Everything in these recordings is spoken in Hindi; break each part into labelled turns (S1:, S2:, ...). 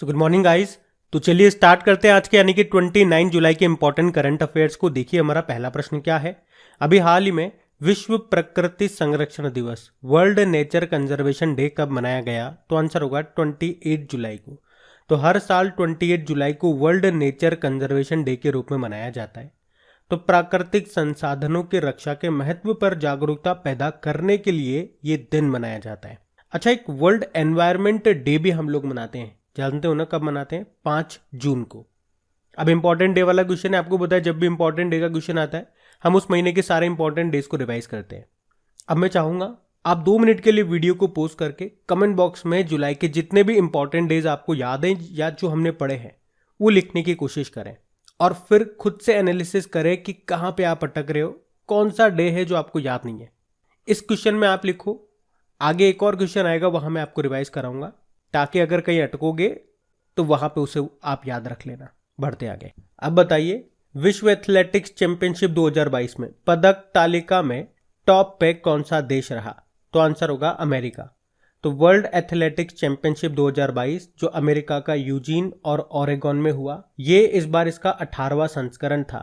S1: So good morning guys. तो चलिए स्टार्ट करते हैं आज के यानी कि 29 जुलाई के इंपॉर्टेंट करंट अफेयर्स को। देखिए हमारा पहला प्रश्न क्या है। अभी हाल ही में विश्व प्रकृति संरक्षण दिवस वर्ल्ड नेचर कंजर्वेशन डे कब मनाया गया? तो आंसर होगा 28 जुलाई को। तो हर साल 28 जुलाई को वर्ल्ड नेचर कंजर्वेशन डे के रूप में मनाया जाता है। तो प्राकृतिक संसाधनों की रक्षा के महत्व पर जागरूकता पैदा करने के लिए ये दिन मनाया जाता है। अच्छा, एक वर्ल्ड एनवायरनमेंट डे भी हम लोग मनाते हैं, जानते हो ना कब मनाते हैं? 5 जून को। अब इंपॉर्टेंट डे वाला क्वेश्चन है, आपको पता है जब भी इंपॉर्टेंट डे का क्वेश्चन आता है हम उस महीने के सारे इंपॉर्टेंट डेज को रिवाइज करते हैं। अब मैं चाहूंगा आप 2 मिनट के लिए वीडियो को पोस्ट करके कमेंट बॉक्स में जुलाई के जितने भी इंपॉर्टेंट डेज आपको याद हैं या जो हमने पढ़े हैं वो लिखने की कोशिश करें और फिर खुद से एनालिसिस करें कि कहाँ पे आप अटक रहे हो, कौन सा डे है जो आपको याद नहीं है। इस क्वेश्चन में आप लिखो, आगे एक और क्वेश्चन आएगा वहां मैं आपको रिवाइज कराऊंगा, ताकि अगर कहीं अटकोगे तो वहां पे उसे आप याद रख लेना। बढ़ते आगे। अब बताइए, विश्व एथलेटिक्स चैंपियनशिप 2022 में पदक तालिका में टॉप पे कौन सा देश रहा? तो आंसर होगा अमेरिका। तो वर्ल्ड एथलेटिक्स चैंपियनशिप 2022 जो अमेरिका का यूजीन और ओरेगन में हुआ, ये इस बार इसका 18वां संस्करण था।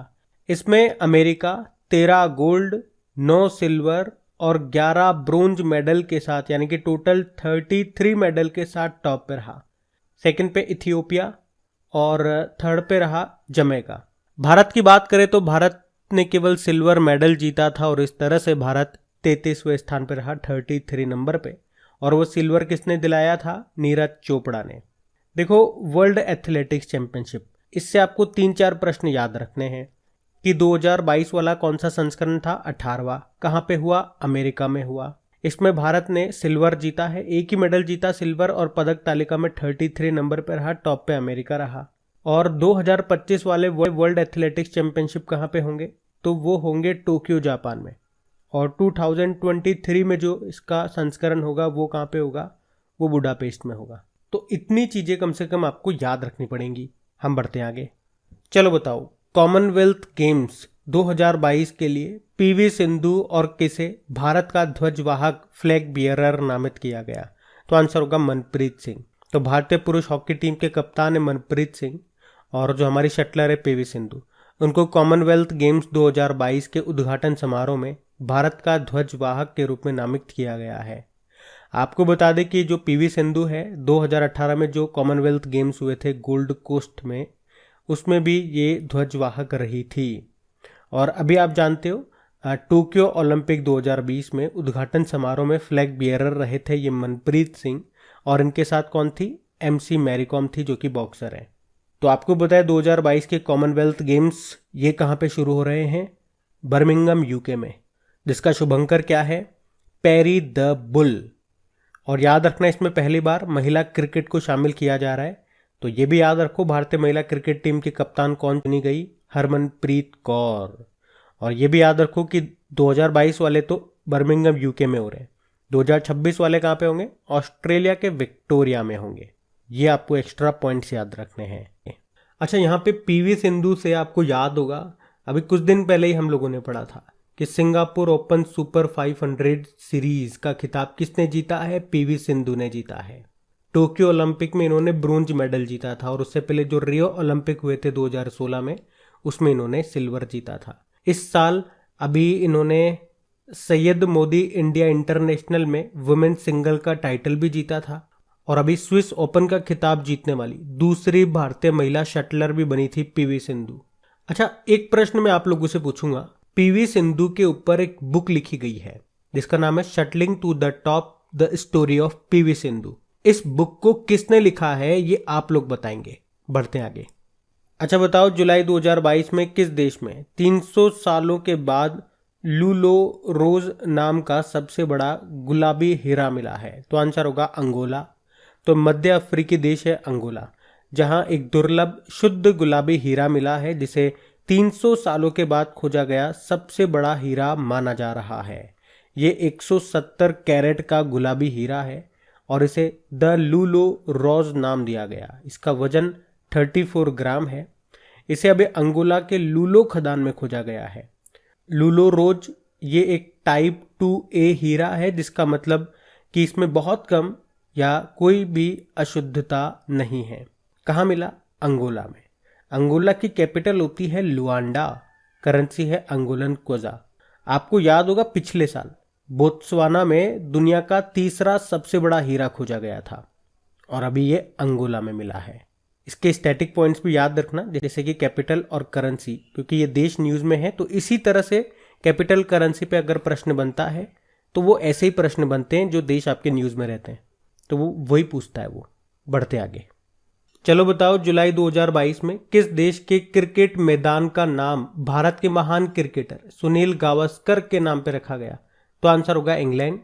S1: इसमें अमेरिका 13 गोल्ड, 9 सिल्वर और 11 ब्रोंज मेडल के साथ यानी कि टोटल 33 मेडल के साथ टॉप पे रहा। सेकंड पे इथियोपिया और थर्ड पे रहा जमैका। भारत की बात करें तो भारत ने केवल सिल्वर मेडल जीता था और इस तरह से भारत 33वें स्थान पर रहा, 33 नंबर पे। और वो सिल्वर किसने दिलाया था? नीरज चोपड़ा ने। देखो, वर्ल्ड एथलेटिक्स चैंपियनशिप, इससे आपको 3-4 प्रश्न याद रखने हैं कि 2022 वाला कौन सा संस्करण था? 18वां। कहाँ पे हुआ? अमेरिका में हुआ। इसमें भारत ने सिल्वर जीता है, एक ही मेडल जीता सिल्वर, और पदक तालिका में 33 नंबर पर रहा, टॉप पे अमेरिका रहा। और 2025 वाले वर्ल्ड एथलेटिक्स चैंपियनशिप कहाँ पे होंगे? तो वो होंगे टोक्यो जापान में। और 2023 में जो इसका संस्करण होगा वो कहाँ पे होगा? वो बुडापेस्ट में होगा। तो इतनी चीजें कम से कम आपको याद रखनी पड़ेंगी। हम बढ़ते आगे। चलो बताओ, कॉमनवेल्थ गेम्स 2022 के लिए पीवी सिंधु और किसे भारत का ध्वजवाहक फ्लैग बियरर नामित किया गया? तो आंसर होगा मनप्रीत सिंह। तो भारतीय पुरुष हॉकी टीम के कप्तान है मनप्रीत सिंह और जो हमारी शटलर है पीवी सिंधु। उनको कॉमनवेल्थ गेम्स 2022 के उद्घाटन समारोह में भारत का ध्वजवाहक के रूप में नामित किया गया है। आपको बता दें कि जो पीवी सिंधु है 2018 में जो कॉमनवेल्थ गेम्स हुए थे गोल्ड कोस्ट में, उसमें भी ये ध्वजवाहक रही थी। और अभी आप जानते हो टोक्यो ओलंपिक 2020 में उद्घाटन समारोह में फ्लैग बियरर रहे थे ये मनप्रीत सिंह, और इनके साथ कौन थी? एमसी मैरीकॉम थी जो कि बॉक्सर है। तो आपको बताया 2022 के कॉमनवेल्थ गेम्स ये कहाँ पे शुरू हो रहे हैं? बर्मिंघम यूके में, जिसका शुभंकर क्या है? Peri the bull. और याद रखना, इसमें पहली बार महिला क्रिकेट को शामिल किया जा रहा है। तो ये भी याद रखो, भारतीय महिला क्रिकेट टीम की कप्तान कौन चुनी गई? हरमनप्रीत कौर। और ये भी याद रखो कि 2022 वाले तो बर्मिंघम यूके में हो रहे हैं, 2026 वाले कहाँ पे होंगे? ऑस्ट्रेलिया के विक्टोरिया में होंगे। ये आपको एक्स्ट्रा पॉइंट्स याद रखने हैं। अच्छा, यहाँ पे पीवी सिंधु से आपको याद होगा, अभी कुछ दिन पहले ही हम लोगों ने पढ़ा था कि सिंगापुर ओपन सुपर 500 सीरीज का खिताब किसने जीता है? पीवी सिंधु ने जीता है। टोक्यो ओलंपिक में इन्होंने ब्रोंज मेडल जीता था और उससे पहले जो रियो ओलंपिक हुए थे 2016 में, उसमें इन्होंने सिल्वर जीता था। इस साल अभी इन्होंने सैयद मोदी इंडिया इंटरनेशनल में वुमेन्स सिंगल का टाइटल भी जीता था और अभी स्विस ओपन का खिताब जीतने वाली दूसरी भारतीय महिला शटलर भी बनी थी पीवी सिंधु। अच्छा, एक प्रश्न मैं आप लोगों से पूछूंगा। पीवी सिंधु के ऊपर एक बुक लिखी गई है जिसका नाम है shuttling to the top the story of PV Sindhu. इस बुक को किसने लिखा है ये आप लोग बताएंगे। बढ़ते आगे। अच्छा बताओ, जुलाई 2022 में किस देश में 300 सालों के बाद लूलो रोज नाम का सबसे बड़ा गुलाबी हीरा मिला है? तो आंसर होगा अंगोला। तो मध्य अफ्रीकी देश है अंगोला, जहां एक दुर्लभ शुद्ध गुलाबी हीरा मिला है जिसे 300 सालों के बाद खोजा गया सबसे बड़ा हीरा माना जा रहा है। ये 170 कैरेट का गुलाबी हीरा है और इसे द लूलो रोज नाम दिया गया। इसका वजन 34 ग्राम है। इसे अभी अंगोला के लूलो खदान में खोजा गया है। लूलो रोज ये एक टाइप 2A हीरा है, जिसका मतलब कि इसमें बहुत कम या कोई भी अशुद्धता नहीं है। कहाँ मिला? अंगोला में। अंगोला की कैपिटल होती है लुआंडा, करेंसी है अंगोलन क्वजा। आपको याद होगा पिछले साल बोत्सवाना में दुनिया का तीसरा सबसे बड़ा हीरा खोजा गया था और अभी ये अंगोला में मिला है। इसके स्टैटिक पॉइंट्स भी याद रखना, जैसे कि कैपिटल और करेंसी, क्योंकि ये देश न्यूज़ में है तो इसी तरह से कैपिटल करेंसी पे अगर प्रश्न बनता है तो वो ऐसे ही प्रश्न बनते हैं जो देश आपके न्यूज़ में रहते हैं, तो वो वही पूछता है। वो बढ़ते आगे। चलो बताओ, जुलाई 2022 में किस देश के क्रिकेट मैदान का नाम भारत के महान क्रिकेटर सुनील गावस्कर के नाम पे रखा गया? तो आंसर होगा इंग्लैंड।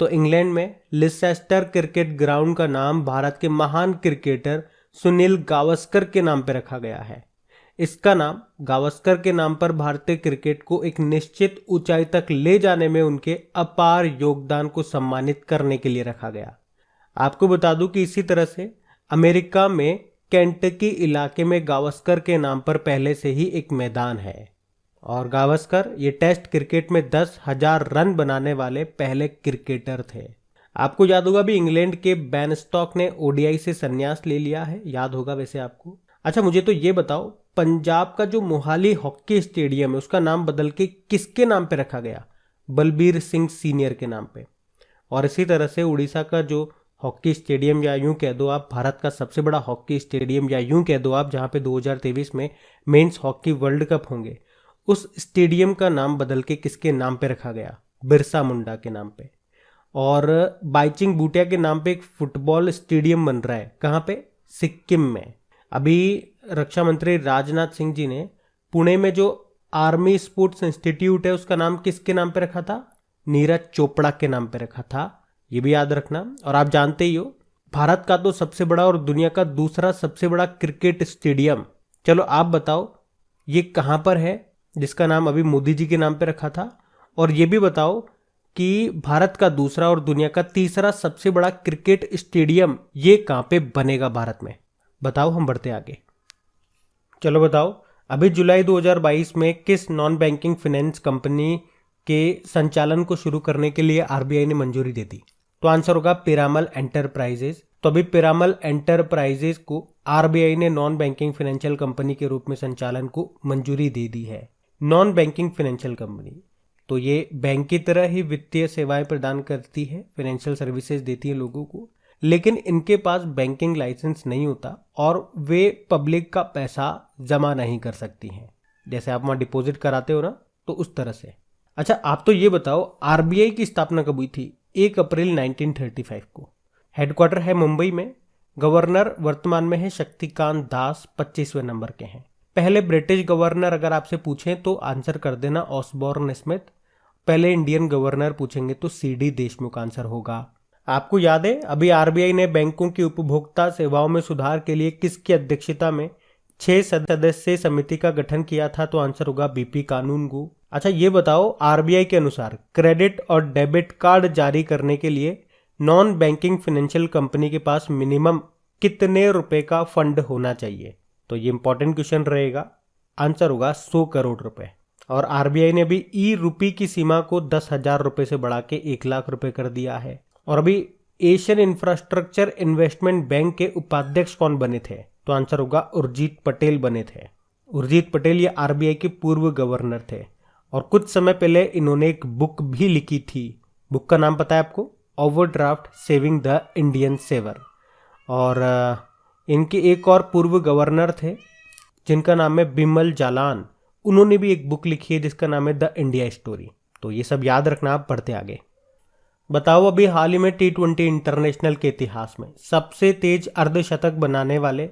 S1: तो इंग्लैंड में लिसेस्टर क्रिकेट ग्राउंड का नाम भारत के महान क्रिकेटर सुनील गावस्कर के नाम पे रखा गया है। इसका नाम गावस्कर के नाम पर भारतीय क्रिकेट को एक निश्चित ऊंचाई तक ले जाने में उनके अपार योगदान को सम्मानित करने के लिए रखा गया। आपको बता दूं कि इसी तरह से अमेरिका में केंटकी इलाके में गावस्कर के नाम पर पहले से ही एक मैदान है और गावस्कर ये टेस्ट क्रिकेट में 10,000 रन बनाने वाले पहले क्रिकेटर थे। आपको याद होगा भी इंग्लैंड के बेन स्टोक्स ने ओडीआई से संन्यास ले लिया है, याद होगा वैसे आपको। अच्छा, मुझे तो ये बताओ, पंजाब का जो मोहाली हॉकी स्टेडियम है उसका नाम बदल के किसके नाम पे रखा गया? बलबीर सिंह सीनियर के नाम पे। और इसी तरह से उड़ीसा का जो हॉकी स्टेडियम, या यूं कह दो आप भारत का सबसे बड़ा हॉकी स्टेडियम, या यूं कह दो आप जहां पे 2023 में मेंस हॉकी वर्ल्ड कप होंगे, उस स्टेडियम का नाम बदल के किसके नाम पे रखा गया? बिरसा मुंडा के नाम पे। और बाइचिंग बूटिया के नाम पे एक फुटबॉल स्टेडियम बन रहा है, कहाँ पे? सिक्किम में। अभी रक्षा मंत्री राजनाथ सिंह जी ने पुणे में जो आर्मी स्पोर्ट्स इंस्टीट्यूट है उसका नाम किसके नाम पे रखा था? नीरज चोपड़ा के नाम पे रखा था, ये भी याद रखना। और आप जानते ही हो भारत का तो सबसे बड़ा और दुनिया का दूसरा सबसे बड़ा क्रिकेट स्टेडियम, चलो आप बताओ ये कहाँ पर है, जिसका नाम अभी मोदी जी के नाम पे रखा था? और ये भी बताओ कि भारत का दूसरा और दुनिया का तीसरा सबसे बड़ा क्रिकेट स्टेडियम ये कहाँ पे बनेगा भारत में? बताओ, हम बढ़ते आगे। चलो बताओ, अभी जुलाई 2022 में किस नॉन बैंकिंग फाइनेंस कंपनी के संचालन को शुरू करने के लिए आरबीआई ने मंजूरी दे दी? तो आंसर होगा पिरामल एंटरप्राइजेज। तो अभी पिरामल एंटरप्राइजेज को आरबीआई ने नॉन बैंकिंग फाइनेंशियल कंपनी के रूप में संचालन को मंजूरी दे दी है। नॉन बैंकिंग फाइनेंशियल कंपनी तो ये बैंक की तरह ही वित्तीय सेवाएं प्रदान करती है, फाइनेंशियल सर्विसेज देती है लोगों को, लेकिन इनके पास बैंकिंग लाइसेंस नहीं होता और वे पब्लिक का पैसा जमा नहीं कर सकती हैं। जैसे आप वहाँ डिपॉजिट कराते हो ना, तो उस तरह से। अच्छा, आप तो ये बताओ, आरबीआई की स्थापना कब हुई थी? 1 अप्रैल 1935 को। हेडक्वार्टर है मुंबई में। गवर्नर वर्तमान में है शक्तिकांत दास, 25वें नंबर के हैं। पहले ब्रिटिश गवर्नर अगर आपसे पूछें तो आंसर कर देना ऑसबॉर्न स्मिथ। पहले इंडियन गवर्नर पूछेंगे तो सीडी देशमुख आंसर होगा। आपको याद है अभी आरबीआई ने बैंकों की उपभोक्ता सेवाओं में सुधार के लिए किसकी अध्यक्षता में 6 सदस्यीय समिति का गठन किया था? तो आंसर होगा बीपी कानूनगो। अच्छा, ये बताओ, आरबीआई के अनुसार क्रेडिट और डेबिट कार्ड जारी करने के लिए नॉन बैंकिंग फाइनेंशियल कंपनी के पास मिनिमम कितने रुपए का फंड होना चाहिए? तो ये इंपॉर्टेंट क्वेश्चन रहेगा। आंसर होगा 100 करोड़ रुपए। और आरबीआई ने भी ई रूपी की सीमा को 10,000 रुपए से बढ़ा के 1 लाख रुपए कर दिया है। और अभी एशियन इंफ्रास्ट्रक्चर इन्वेस्टमेंट बैंक के उपाध्यक्ष कौन बने थे? तो आंसर होगा उर्जित पटेल बने थे। उर्जित पटेल ये आरबीआई के पूर्व गवर्नर थे और कुछ समय पहले इन्होंने एक बुक भी लिखी थी। बुक का नाम पता है आपको? Overdraft saving the Indian saver. और इनके एक और पूर्व गवर्नर थे जिनका नाम है बिमल जालान, उन्होंने भी एक बुक लिखी है जिसका नाम है द इंडिया स्टोरी। तो ये सब याद रखना। आप पढ़ते आगे। बताओ, अभी हाल ही में T20 इंटरनेशनल के इतिहास में सबसे तेज अर्धशतक बनाने वाले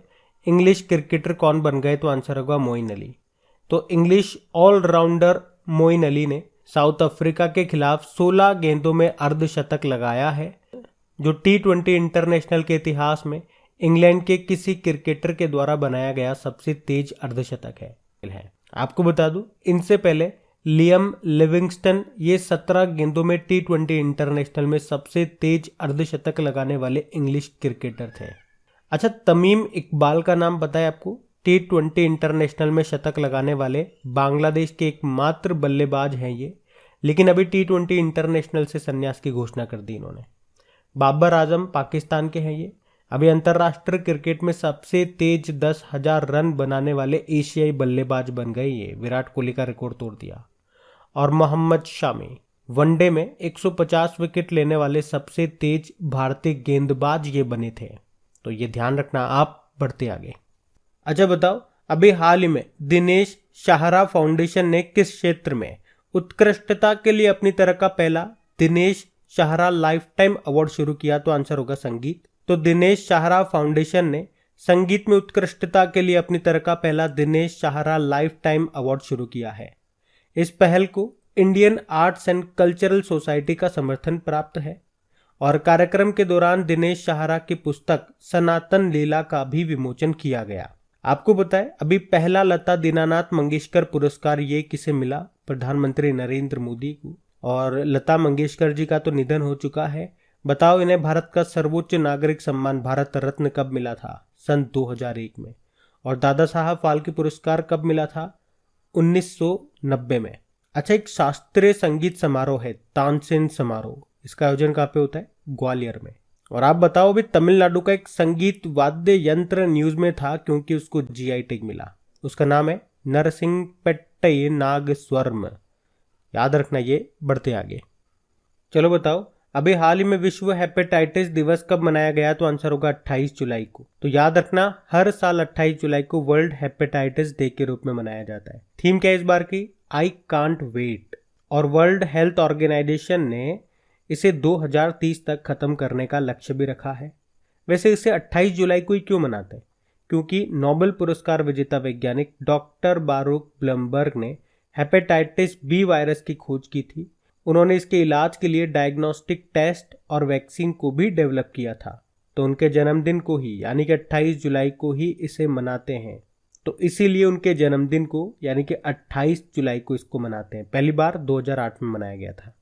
S1: इंग्लिश क्रिकेटर कौन बन गए? तो आंसर होगा मोइन अली। तो इंग्लिश ऑलराउंडर मोइन अली ने साउथ अफ्रीका के खिलाफ 16 गेंदों में अर्धशतक लगाया है, जो T20 इंटरनेशनल के इतिहास में इंग्लैंड के किसी क्रिकेटर के द्वारा बनाया गया सबसे तेज अर्धशतक है। आपको बता दूं, इनसे पहले लियम लिविंगस्टन ये 17 गेंदों में T20 इंटरनेशनल में सबसे तेज अर्धशतक लगाने वाले इंग्लिश क्रिकेटर थे। अच्छा, तमीम इकबाल का नाम पता है आपको? T20 इंटरनेशनल में शतक लगाने वाले बांग्लादेश के एकमात्र बल्लेबाज हैं ये, लेकिन अभी T20 इंटरनेशनल से संन्यास की घोषणा कर दी इन्होंने। बाबर आजम पाकिस्तान के हैं ये। अभी अंतर्राष्ट्रीय क्रिकेट में सबसे तेज 10,000 रन बनाने वाले एशियाई बल्लेबाज बन गए, ये विराट कोहली का रिकॉर्ड तोड़ दिया। और मोहम्मद शामी वनडे में 150 विकेट लेने वाले सबसे तेज भारतीय गेंदबाज ये बने थे। तो ये ध्यान रखना। आप बढ़ते आगे। अच्छा बताओ, अभी हाल ही में दिनेश शाहरा फाउंडेशन ने किस क्षेत्र में उत्कृष्टता के लिए अपनी तरह का पहला दिनेश शाहरा लाइफ टाइम अवार्ड शुरू किया? तो आंसर होगा संगीत। तो दिनेश शाहरा फाउंडेशन ने संगीत में उत्कृष्टता के लिए अपनी तरह का पहला दिनेश शाहरा लाइफ टाइम अवार्ड शुरू किया है। इस पहल को Indian arts and cultural society का समर्थन प्राप्त है। और कार्यक्रम के दौरान दिनेश शाहरा की पुस्तक सनातन लीला का भी विमोचन किया गया। आपको बताएं, अभी पहला लता दीनानाथ मंगेशकर पुरस्कार ये किसे मिला? प्रधानमंत्री नरेंद्र मोदी को। और लता मंगेशकर जी का तो निधन हो चुका है। बताओ, इन्हें भारत का सर्वोच्च नागरिक सम्मान भारत रत्न कब मिला था? सन 2001 में। और दादा साहब फाल्के पुरस्कार कब मिला था? 1990 में। अच्छा, एक शास्त्रीय संगीत समारोह है तानसेन समारोह, इसका आयोजन कहाँ पे होता है? ग्वालियर में। और आप बताओ, भी तमिलनाडु का एक संगीत वाद्य यंत्र न्यूज में था क्योंकि उसको जीआई टैग मिला। उसका नाम है नरसिंहपेट्टई नागस्वरम। याद रखना ये। बढ़ते आगे। चलो बताओ, अभी हाल ही में विश्व हेपेटाइटिस दिवस कब मनाया गया? तो आंसर होगा 28 जुलाई को। तो याद रखना, हर साल 28 जुलाई को वर्ल्ड हेपेटाइटिस डे के रूप में मनाया जाता है। थीम क्या है इस बार की? I can't wait. और वर्ल्ड हेल्थ ऑर्गेनाइजेशन ने इसे 2030 तक खत्म करने का लक्ष्य भी रखा है। वैसे इसे 28 जुलाई को ही क्यों मनाते हैं? क्योंकि नोबेल पुरस्कार विजेता वैज्ञानिक डॉक्टर बारूक ब्लमबर्ग ने हेपेटाइटिस बी वायरस की खोज की थी। उन्होंने इसके इलाज के लिए डायग्नोस्टिक टेस्ट और वैक्सीन को भी डेवलप किया था। तो उनके जन्मदिन को ही यानी कि 28 जुलाई को ही इसे मनाते हैं। तो इसीलिए उनके जन्मदिन को यानी कि 28 जुलाई को इसको मनाते हैं। पहली बार 2008 में मनाया गया था।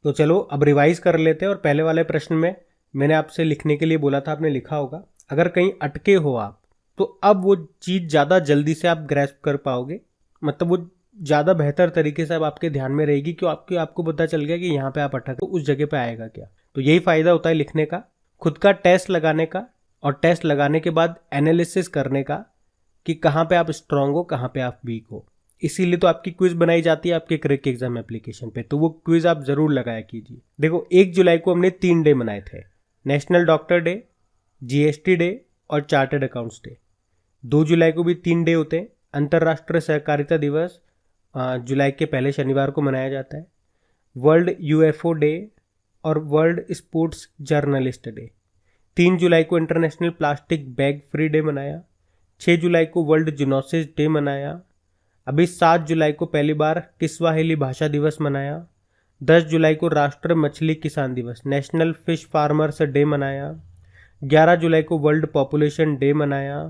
S1: तो चलो अब रिवाइज कर लेते हैं। और पहले वाले प्रश्न में मैंने आपसे लिखने के लिए बोला था, आपने लिखा होगा। अगर कहीं अटके हो आप, तो अब वो चीज़ ज़्यादा जल्दी से आप ग्रैस्प कर पाओगे, मतलब वो ज़्यादा बेहतर तरीके से अब आपके ध्यान में रहेगी कि आपको पता चल गया कि यहाँ पे आप अटक, तो उस जगह पे आएगा क्या। तो यही फ़ायदा होता है लिखने का, खुद का टेस्ट लगाने का, और टेस्ट लगाने के बाद एनालिसिस करने का कि कहाँ पे आप स्ट्रांग हो, कहाँ पे आप वीक हो। इसीलिए तो आपकी क्विज बनाई जाती है आपके क्रेक एग्जाम एप्लीकेशन पे। तो वो क्विज आप जरूर लगाया कीजिए। देखो, 1 जुलाई को हमने 3 डे मनाए थे, national doctor day, GST day और चार्टर्ड अकाउंट्स डे। 2 जुलाई को भी 3 डे होते हैं। अंतर्राष्ट्रीय सहकारिता दिवस जुलाई के पहले शनिवार को मनाया जाता है। वर्ल्ड यूएफओ डे और वर्ल्ड स्पोर्ट्स जर्नलिस्ट डे। 3 जुलाई को international plastic bag free day मनाया। 6 जुलाई को वर्ल्ड जूनोसिस डे मनाया। अभी 7 जुलाई को पहली बार किस्वाहिली भाषा दिवस मनाया। 10 जुलाई को राष्ट्रीय मछली किसान दिवस नेशनल फिश फार्मर्स डे मनाया। 11 जुलाई को वर्ल्ड पॉपुलेशन डे मनाया।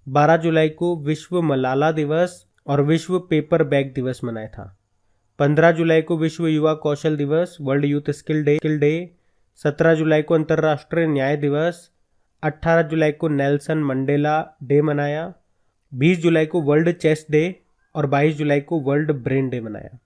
S1: 12 जुलाई को विश्व मलाला दिवस और विश्व पेपर बैग दिवस मनाया था। 15 जुलाई को विश्व युवा कौशल दिवस वर्ल्ड यूथ स्किल डे। 17 जुलाई को अंतर्राष्ट्रीय न्याय दिवस। 18 जुलाई को नेल्सन मंडेला डे मनाया। 20 जुलाई को वर्ल्ड चेस डे और 22 जुलाई को वर्ल्ड ब्रेन डे मनाया।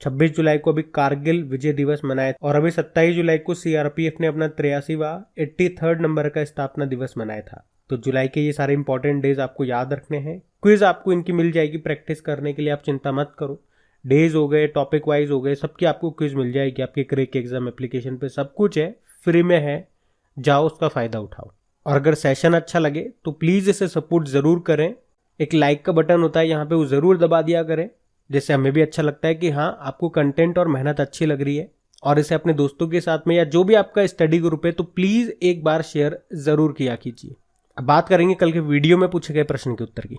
S1: 26 जुलाई को अभी कारगिल विजय दिवस मनाया। और अभी 27 जुलाई को सीआरपीएफ ने अपना 83वां 83rd नंबर का स्थापना दिवस मनाया था। तो जुलाई के ये सारे इंपॉर्टेंट डेज आपको याद रखने हैं। क्विज आपको इनकी मिल जाएगी प्रैक्टिस करने के लिए, आप चिंता मत करो। डेज हो गए, टॉपिक वाइज हो गए, सबकी आपको क्विज मिल जाएगी आपके क्रेक एग्जाम एप्लीकेशन पे। सब कुछ है, फ्री में है, जाओ उसका फ़ायदा उठाओ। और अगर सेशन अच्छा लगे तो प्लीज़ इसे सपोर्ट ज़रूर करें। एक लाइक का बटन होता है यहाँ पे, वो ज़रूर दबा दिया करें, जिससे हमें भी अच्छा लगता है कि हाँ आपको कंटेंट और मेहनत अच्छी लग रही है। और इसे अपने दोस्तों के साथ में या जो भी आपका स्टडी ग्रुप है तो प्लीज़ एक बार शेयर ज़रूर किया कीजिए। अब बात करेंगे कल के वीडियो में पूछे गए प्रश्न के उत्तर की।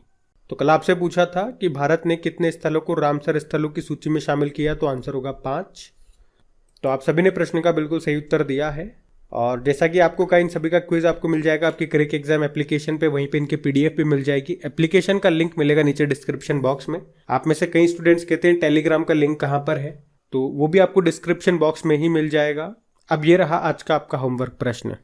S1: तो कल आपसे पूछा था कि भारत ने कितने स्थलों को रामसर स्थलों की सूची में शामिल किया, तो आंसर होगा 5। तो आप सभी ने प्रश्न का बिल्कुल सही उत्तर दिया है। और जैसा कि आपको कहा, इन सभी का क्विज आपको मिल जाएगा आपके क्रेक एग्जाम एप्लीकेशन पे, वहीं पे इनके पीडीएफ भी मिल जाएगी। एप्लीकेशन का लिंक मिलेगा नीचे डिस्क्रिप्शन बॉक्स में। आप में से कई स्टूडेंट्स कहते हैं टेलीग्राम का लिंक कहाँ पर है, तो वो भी आपको डिस्क्रिप्शन बॉक्स में ही मिल जाएगा। अब ये रहा आज का आपका होमवर्क प्रश्न।